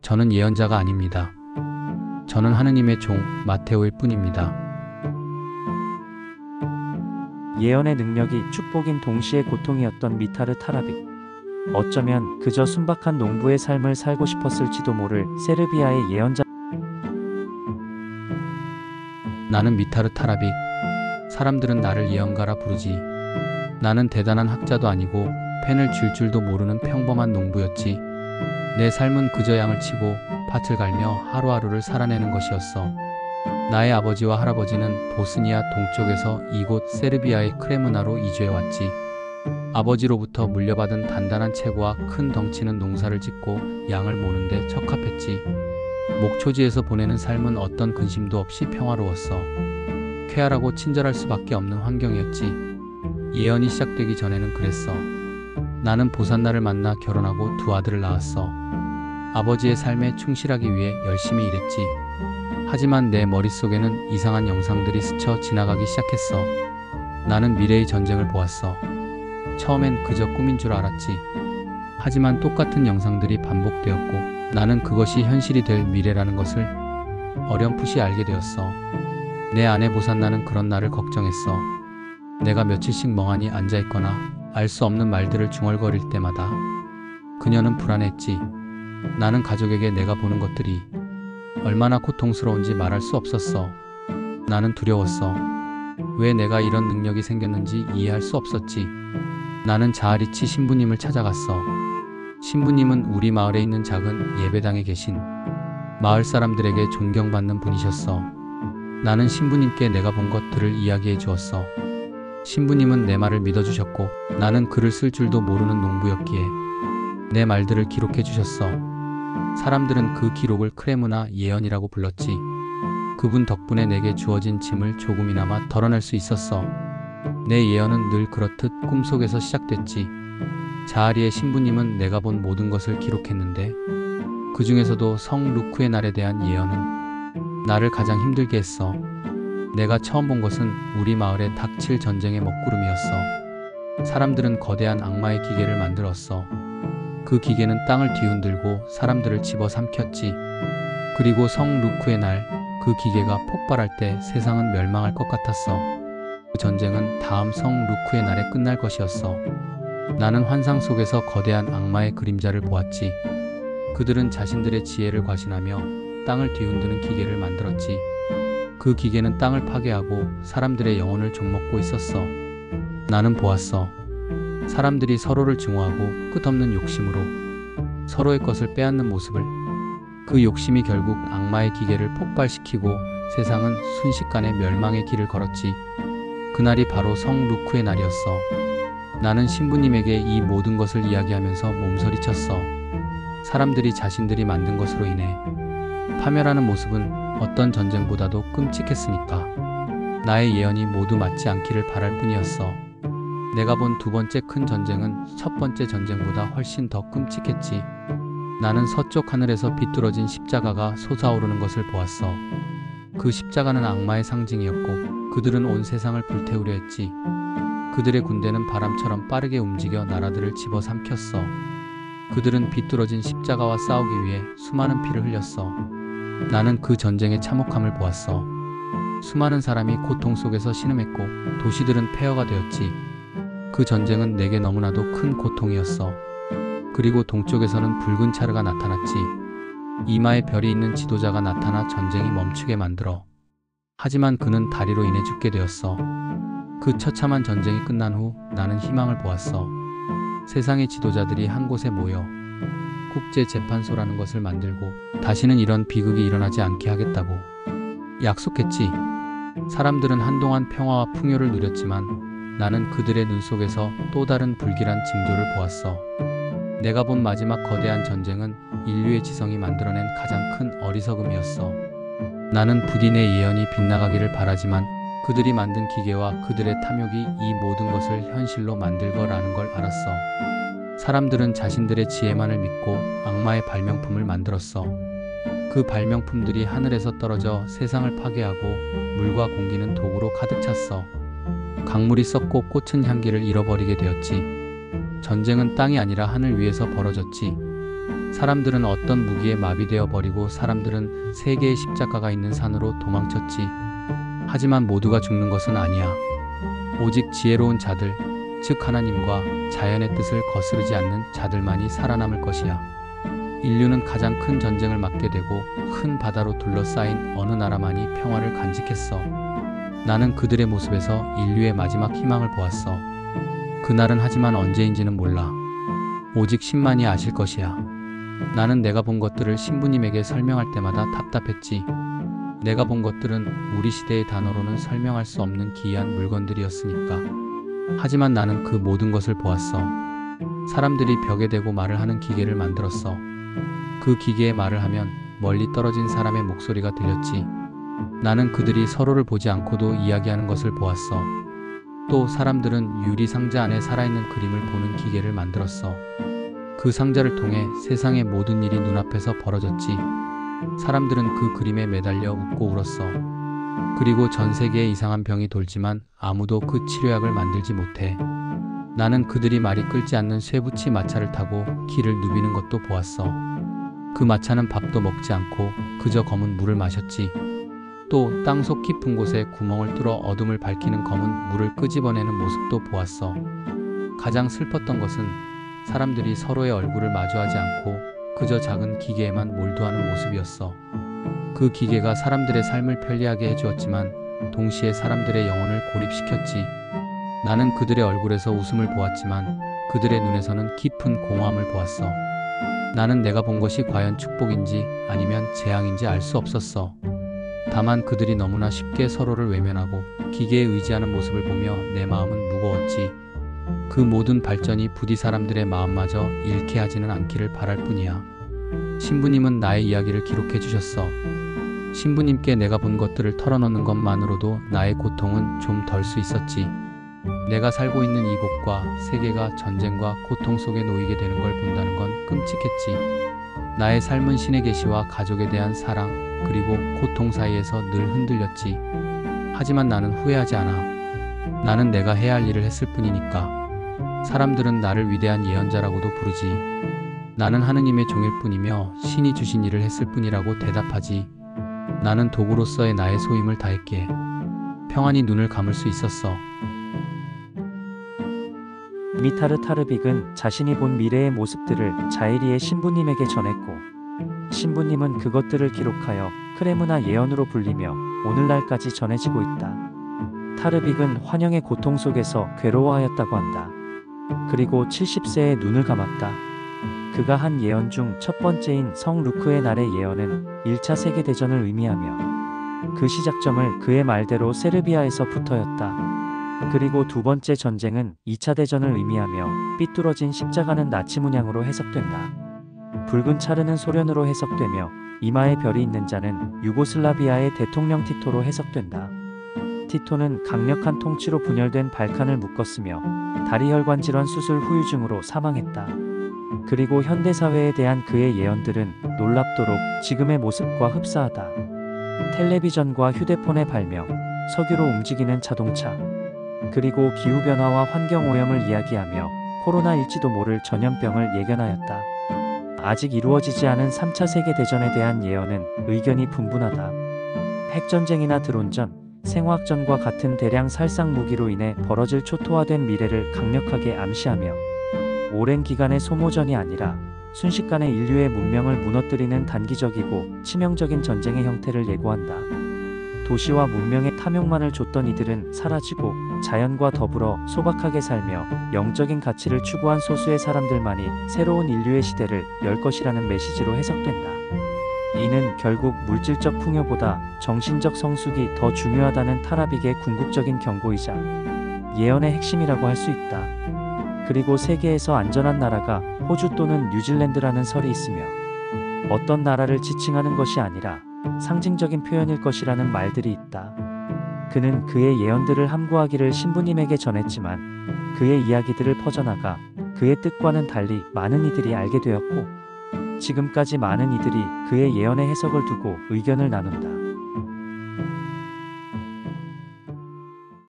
저는 예언자가 아닙니다. 저는 하느님의 종 마테오일 뿐입니다. 예언의 능력이 축복인 동시에 고통이었던 미타르 타라빅. 어쩌면 그저 순박한 농부의 삶을 살고 싶었을지도 모를 세르비아의 예언자. 나는 미타르 타라빅. 사람들은 나를 예언가라 부르지. 나는 대단한 학자도 아니고 펜을 쥘 줄도 모르는 평범한 농부였지. 내 삶은 그저 양을 치고 밭을 갈며 하루하루를 살아내는 것이었어. 나의 아버지와 할아버지는 보스니아 동쪽에서 이곳 세르비아의 크레므나로 이주해왔지. 아버지로부터 물려받은 단단한 체구와 큰 덩치는 농사를 짓고 양을 모는데 적합했지. 목초지에서 보내는 삶은 어떤 근심도 없이 평화로웠어. 쾌활하고 친절할 수밖에 없는 환경이었지. 예언이 시작되기 전에는 그랬어. 나는 보산나를 만나 결혼하고 두 아들을 낳았어. 아버지의 삶에 충실하기 위해 열심히 일했지. 하지만 내 머릿속에는 이상한 영상들이 스쳐 지나가기 시작했어. 나는 미래의 전쟁을 보았어. 처음엔 그저 꿈인 줄 알았지. 하지만 똑같은 영상들이 반복되었고 나는 그것이 현실이 될 미래라는 것을 어렴풋이 알게 되었어. 내 아내 보산나는 그런 나를 걱정했어. 내가 며칠씩 멍하니 앉아있거나 알 수 없는 말들을 중얼거릴 때마다 그녀는 불안했지. 나는 가족에게 내가 보는 것들이 얼마나 고통스러운지 말할 수 없었어. 나는 두려웠어. 왜 내가 이런 능력이 생겼는지 이해할 수 없었지. 나는 자아리치 신부님을 찾아갔어. 신부님은 우리 마을에 있는 작은 예배당에 계신 마을 사람들에게 존경받는 분이셨어. 나는 신부님께 내가 본 것들을 이야기해 주었어. 신부님은 내 말을 믿어주셨고 나는 글을 쓸 줄도 모르는 농부였기에 내 말들을 기록해 주셨어. 사람들은 그 기록을 크레므나 예언이라고 불렀지. 그분 덕분에 내게 주어진 짐을 조금이나마 덜어낼 수 있었어. 내 예언은 늘 그렇듯 꿈속에서 시작됐지. 자아리의 신부님은 내가 본 모든 것을 기록했는데 그 중에서도 성 루크의 날에 대한 예언은 나를 가장 힘들게 했어. 내가 처음 본 것은 우리 마을에 닥칠 전쟁의 먹구름이었어. 사람들은 거대한 악마의 기계를 만들었어. 그 기계는 땅을 뒤흔들고 사람들을 집어삼켰지. 그리고 성 루크의 날 그 기계가 폭발할 때 세상은 멸망할 것 같았어. 그 전쟁은 다음 성 루크의 날에 끝날 것이었어. 나는 환상 속에서 거대한 악마의 그림자를 보았지. 그들은 자신들의 지혜를 과신하며 땅을 뒤흔드는 기계를 만들었지. 그 기계는 땅을 파괴하고 사람들의 영혼을 좀먹고 있었어. 나는 보았어. 사람들이 서로를 증오하고 끝없는 욕심으로 서로의 것을 빼앗는 모습을. 그 욕심이 결국 악마의 기계를 폭발시키고 세상은 순식간에 멸망의 길을 걸었지. 그날이 바로 성 루크의 날이었어. 나는 신부님에게 이 모든 것을 이야기하면서 몸서리쳤어. 사람들이 자신들이 만든 것으로 인해 파멸하는 모습은 어떤 전쟁보다도 끔찍했으니까 나의 예언이 모두 맞지 않기를 바랄 뿐이었어. 내가 본 두 번째 큰 전쟁은 첫 번째 전쟁보다 훨씬 더 끔찍했지. 나는 서쪽 하늘에서 비뚤어진 십자가가 솟아오르는 것을 보았어. 그 십자가는 악마의 상징이었고 그들은 온 세상을 불태우려 했지. 그들의 군대는 바람처럼 빠르게 움직여 나라들을 집어삼켰어. 그들은 비뚤어진 십자가와 싸우기 위해 수많은 피를 흘렸어. 나는 그 전쟁의 참혹함을 보았어. 수많은 사람이 고통 속에서 신음했고 도시들은 폐허가 되었지. 그 전쟁은 내게 너무나도 큰 고통이었어. 그리고 동쪽에서는 붉은 차르가 나타났지. 이마에 별이 있는 지도자가 나타나 전쟁이 멈추게 만들어. 하지만 그는 다리로 인해 죽게 되었어. 그 처참한 전쟁이 끝난 후 나는 희망을 보았어. 세상의 지도자들이 한 곳에 모여 국제재판소라는 것을 만들고 다시는 이런 비극이 일어나지 않게 하겠다고 약속했지. 사람들은 한동안 평화와 풍요를 누렸지만 나는 그들의 눈 속에서 또 다른 불길한 징조를 보았어. 내가 본 마지막 거대한 전쟁은 인류의 지성이 만들어낸 가장 큰 어리석음이었어. 나는 부디 내 예언이 빗나가기를 바라지만 그들이 만든 기계와 그들의 탐욕이 이 모든 것을 현실로 만들 거라는 걸 알았어. 사람들은 자신들의 지혜만을 믿고 악마의 발명품을 만들었어. 그 발명품들이 하늘에서 떨어져 세상을 파괴하고 물과 공기는 독으로 가득 찼어. 강물이 썩고 꽃은 향기를 잃어버리게 되었지. 전쟁은 땅이 아니라 하늘 위에서 벌어졌지. 사람들은 어떤 무기에 마비되어 버리고 사람들은 세 개의 십자가가 있는 산으로 도망쳤지. 하지만 모두가 죽는 것은 아니야. 오직 지혜로운 자들, 즉 하나님과 자연의 뜻을 거스르지 않는 자들만이 살아남을 것이야. 인류는 가장 큰 전쟁을 맞게 되고 큰 바다로 둘러싸인 어느 나라만이 평화를 간직했어. 나는 그들의 모습에서 인류의 마지막 희망을 보았어. 그날은 하지만 언제인지는 몰라. 오직 신만이 아실 것이야. 나는 내가 본 것들을 신부님에게 설명할 때마다 답답했지. 내가 본 것들은 우리 시대의 단어로는 설명할 수 없는 기이한 물건들이었으니까. 하지만 나는 그 모든 것을 보았어. 사람들이 벽에 대고 말을 하는 기계를 만들었어. 그 기계에 말을 하면 멀리 떨어진 사람의 목소리가 들렸지. 나는 그들이 서로를 보지 않고도 이야기하는 것을 보았어. 또 사람들은 유리 상자 안에 살아있는 그림을 보는 기계를 만들었어. 그 상자를 통해 세상의 모든 일이 눈앞에서 벌어졌지. 사람들은 그 그림에 매달려 웃고 울었어. 그리고 전 세계에 이상한 병이 돌지만 아무도 그 치료약을 만들지 못해. 나는 그들이 말이 끓지 않는 쇠붙이 마차를 타고 길을 누비는 것도 보았어. 그 마차는 밥도 먹지 않고 그저 검은 물을 마셨지. 또 땅속 깊은 곳에 구멍을 뚫어 어둠을 밝히는 검은 물을 끄집어내는 모습도 보았어. 가장 슬펐던 것은 사람들이 서로의 얼굴을 마주하지 않고 그저 작은 기계에만 몰두하는 모습이었어. 그 기계가 사람들의 삶을 편리하게 해주었지만 동시에 사람들의 영혼을 고립시켰지. 나는 그들의 얼굴에서 웃음을 보았지만 그들의 눈에서는 깊은 공허함을 보았어. 나는 내가 본 것이 과연 축복인지 아니면 재앙인지 알 수 없었어. 다만 그들이 너무나 쉽게 서로를 외면하고 기계에 의지하는 모습을 보며 내 마음은 무거웠지. 그 모든 발전이 부디 사람들의 마음마저 잃게 하지는 않기를 바랄 뿐이야. 신부님은 나의 이야기를 기록해 주셨어. 신부님께 내가 본 것들을 털어놓는 것만으로도 나의 고통은 좀 덜 수 있었지. 내가 살고 있는 이곳과 세계가 전쟁과 고통 속에 놓이게 되는 걸 본다는 건 끔찍했지. 나의 삶은 신의 계시와 가족에 대한 사랑 그리고 고통 사이에서 늘 흔들렸지. 하지만 나는 후회하지 않아. 나는 내가 해야 할 일을 했을 뿐이니까. 사람들은 나를 위대한 예언자라고도 부르지. 나는 하느님의 종일 뿐이며 신이 주신 일을 했을 뿐이라고 대답하지. 나는 도구로서의 나의 소임을 다했기에 평안히 눈을 감을 수 있었어. 미타르 타르빅은 자신이 본 미래의 모습들을 자이리의 신부님에게 전했고 신부님은 그것들을 기록하여 크레무나 예언으로 불리며 오늘날까지 전해지고 있다. 타르빅은 환영의 고통 속에서 괴로워하였다고 한다. 그리고 70세에 눈을 감았다. 그가 한 예언 중 첫 번째인 성 루크의 날의 예언은 1차 세계대전을 의미하며 그 시작점을 그의 말대로 세르비아에서부터였다. 그리고 두 번째 전쟁은 2차 대전을 의미하며 삐뚤어진 십자가는 나치 문양으로 해석된다. 붉은 차르는 소련으로 해석되며 이마에 별이 있는 자는 유고슬라비아의 대통령 티토로 해석된다. 티토는 강력한 통치로 분열된 발칸을 묶었으며 다리혈관 질환 수술 후유증으로 사망했다. 그리고 현대사회에 대한 그의 예언들은 놀랍도록 지금의 모습과 흡사하다. 텔레비전과 휴대폰의 발명, 석유로 움직이는 자동차, 그리고 기후변화와 환경오염을 이야기하며 코로나일지도 모를 전염병을 예견하였다. 아직 이루어지지 않은 3차 세계대전에 대한 예언은 의견이 분분하다. 핵전쟁이나 드론전, 생화학전과 같은 대량 살상 무기로 인해 벌어질 초토화된 미래를 강력하게 암시하며 오랜 기간의 소모전이 아니라 순식간에 인류의 문명을 무너뜨리는 단기적이고 치명적인 전쟁의 형태를 예고한다. 도시와 문명의 탐욕만을 줬던 이들은 사라지고 자연과 더불어 소박하게 살며 영적인 가치를 추구한 소수의 사람들만이 새로운 인류의 시대를 열 것이라는 메시지로 해석된다. 이는 결국 물질적 풍요보다 정신적 성숙이 더 중요하다는 타라빅의 궁극적인 경고이자 예언의 핵심이라고 할 수 있다. 그리고 세계에서 안전한 나라가 호주 또는 뉴질랜드라는 설이 있으며 어떤 나라를 지칭하는 것이 아니라 상징적인 표현일 것이라는 말들이 있다. 그는 그의 예언들을 함구하기를 신부님에게 전했지만 그의 이야기들을 퍼져나가 그의 뜻과는 달리 많은 이들이 알게 되었고 지금까지 많은 이들이 그의 예언의 해석을 두고 의견을 나눈다.